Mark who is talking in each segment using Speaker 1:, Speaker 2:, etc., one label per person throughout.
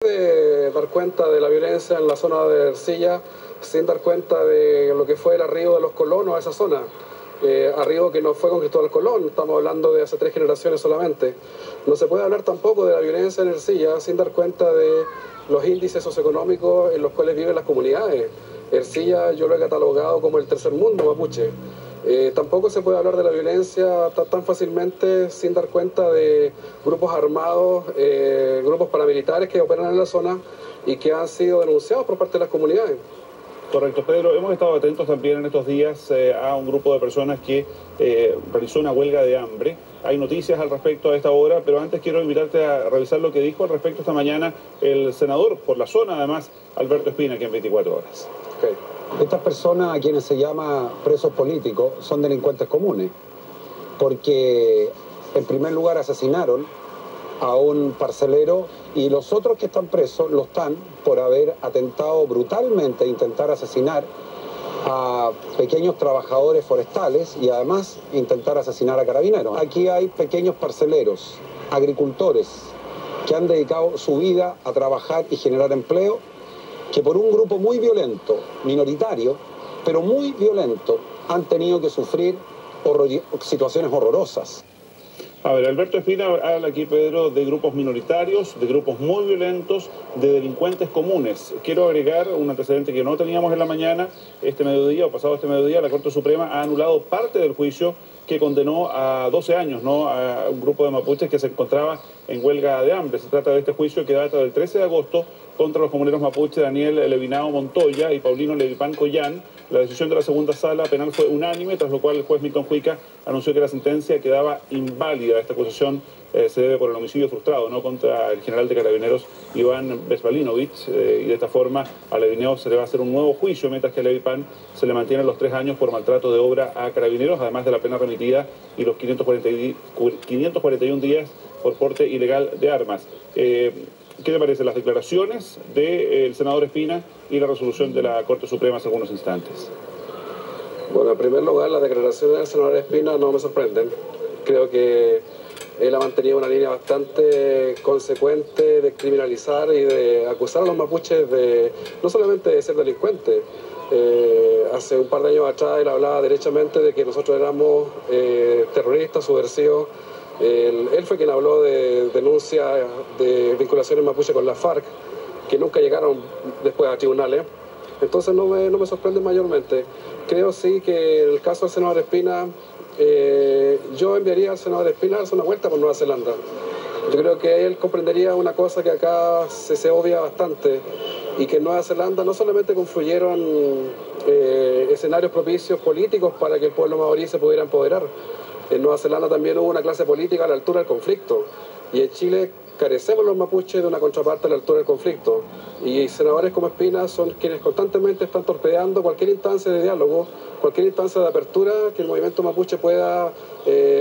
Speaker 1: De dar cuenta de la violencia en la zona de Ercilla sin dar cuenta de lo que fue el arribo de los colonos a esa zona. Arribo que no fue con Cristóbal Colón, estamos hablando de hace 3 generaciones solamente. No se puede hablar tampoco de la violencia en Ercilla sin dar cuenta de los índices socioeconómicos en los cuales viven las comunidades. Ercilla yo lo he catalogado como el tercer mundo mapuche. Tampoco se puede hablar de la violencia tan fácilmente sin dar cuenta de grupos armados, grupos paramilitares que operan en la zona y que han sido denunciados por parte de las comunidades.
Speaker 2: Correcto, Pedro. Hemos estado atentos también en estos días a un grupo de personas que realizó una huelga de hambre. Hay noticias al respecto a esta hora, pero antes quiero invitarte a revisar lo que dijo al respecto esta mañana el senador por la zona, además, Alberto Espina, aquí en 24 horas.
Speaker 3: Okay. Estas personas a quienes se llama presos políticos son delincuentes comunes, porque en primer lugar asesinaron a un parcelero y los otros que están presos lo están por haber atentado brutalmente e intentar asesinar a pequeños trabajadores forestales y además intentar asesinar a carabineros. Aquí hay pequeños parceleros, agricultores, que han dedicado su vida a trabajar y generar empleo, que por un grupo muy violento, minoritario, pero muy violento, han tenido que sufrir situaciones horrorosas.
Speaker 2: A ver, Alberto Espina habla aquí, Pedro, de grupos minoritarios, de grupos muy violentos, de delincuentes comunes. Quiero agregar un antecedente que no teníamos en la mañana. Este mediodía, o pasado este mediodía, la Corte Suprema ha anulado parte del juicio que condenó a 12 años, ¿no?, a un grupo de mapuches que se encontraba en huelga de hambre. Se trata de este juicio que data del 13 de agosto contra los comuneros mapuches Daniel Levinao Montoya y Paulino Levipán Collán. La decisión de la segunda sala penal fue unánime, tras lo cual el juez Milton Juica anunció que la sentencia quedaba inválida. Esta acusación se debe por el homicidio frustrado, ¿no?, contra el general de Carabineros Iván Vesvalinovich, y de esta forma a Levinao se le va a hacer un nuevo juicio, mientras que a Levipán se le mantienen los 3 años por maltrato de obra a Carabineros, además de la pena remitida y los 541 días por porte ilegal de armas. ¿Qué te parecen las declaraciones del senador Espina y la resolución de la Corte Suprema hace algunos instantes?
Speaker 1: Bueno, en primer lugar, las declaraciones del senador Espina no me sorprenden. Creo que él ha mantenido una línea bastante consecuente de criminalizar y de acusar a los mapuches de no solamente de ser delincuentes. Hace un par de años atrás él hablaba derechamente de que nosotros éramos terroristas, subversivos. Él fue quien habló de denuncias de vinculaciones mapuche con la FARC, que nunca llegaron después a tribunales. Entonces no me sorprende mayormente. Creo sí que en el caso del senador Espina, yo enviaría al senador Espina a darse una vuelta por Nueva Zelanda. Yo creo que él comprendería una cosa que acá se obvia bastante, y que en Nueva Zelanda no solamente confluyeron escenarios propicios políticos para que el pueblo maorí se pudiera empoderar. En Nueva Zelanda también hubo una clase política a la altura del conflicto, y en Chile carecemos los mapuches de una contraparte a la altura del conflicto, y senadores como Espina son quienes constantemente están torpedeando cualquier instancia de diálogo, cualquier instancia de apertura que el movimiento mapuche pueda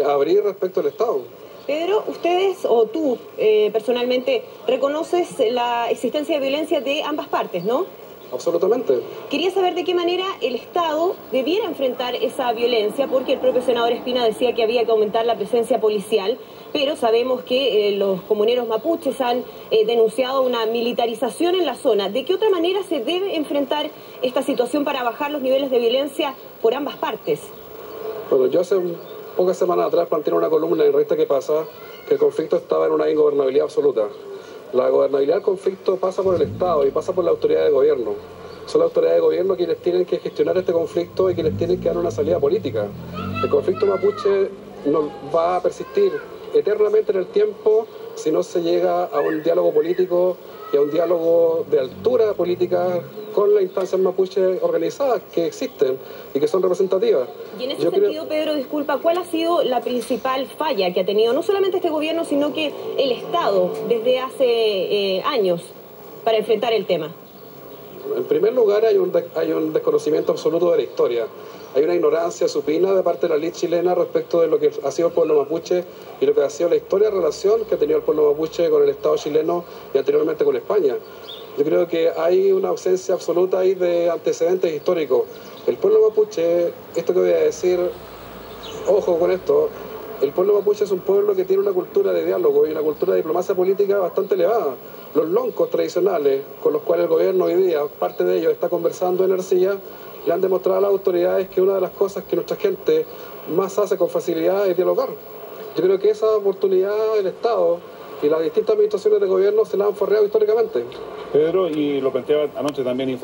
Speaker 1: abrir respecto al Estado.
Speaker 4: Pedro, ustedes o tú personalmente reconoces la existencia de violencia de ambas partes, ¿no?
Speaker 1: Absolutamente.
Speaker 4: Quería saber de qué manera el Estado debiera enfrentar esa violencia, porque el propio senador Espina decía que había que aumentar la presencia policial, pero sabemos que los comuneros mapuches han denunciado una militarización en la zona. ¿De qué otra manera se debe enfrentar esta situación para bajar los niveles de violencia por ambas partes?
Speaker 1: Bueno, yo hace pocas semanas atrás planteé una columna en Revista ¿Qué pasa?, que el conflicto estaba en una ingobernabilidad absoluta. La gobernabilidad del conflicto pasa por el Estado y pasa por la autoridad de gobierno. Son las autoridades de gobierno quienes tienen que gestionar este conflicto y quienes tienen que dar una salida política. El conflicto mapuche no va a persistir eternamente en el tiempo si no se llega a un diálogo político y a un diálogo de altura política con las instancias mapuche organizadas que existen y que son representativas.
Speaker 4: Y en ese sentido, Pedro, disculpa, ¿cuál ha sido la principal falla que ha tenido no solamente este gobierno, sino que el Estado desde hace años para enfrentar el tema?
Speaker 1: En primer lugar, hay un desconocimiento absoluto de la historia. Hay una ignorancia supina de parte de la élite chilena respecto de lo que ha sido el pueblo mapuche y lo que ha sido la historia de relación que ha tenido el pueblo mapuche con el Estado chileno y anteriormente con España. Yo creo que hay una ausencia absoluta ahí de antecedentes históricos. El pueblo mapuche, esto que voy a decir, ojo con esto, el pueblo mapuche es un pueblo que tiene una cultura de diálogo y una cultura de diplomacia política bastante elevada. Los loncos tradicionales con los cuales el gobierno hoy día, parte de ellos, está conversando en Ercilla, le han demostrado a las autoridades que una de las cosas que nuestra gente más hace con facilidad es dialogar. Yo creo que esa oportunidad el Estado y las distintas administraciones de gobierno se la han forreado históricamente.
Speaker 2: Pedro, y lo planteaba anoche también informe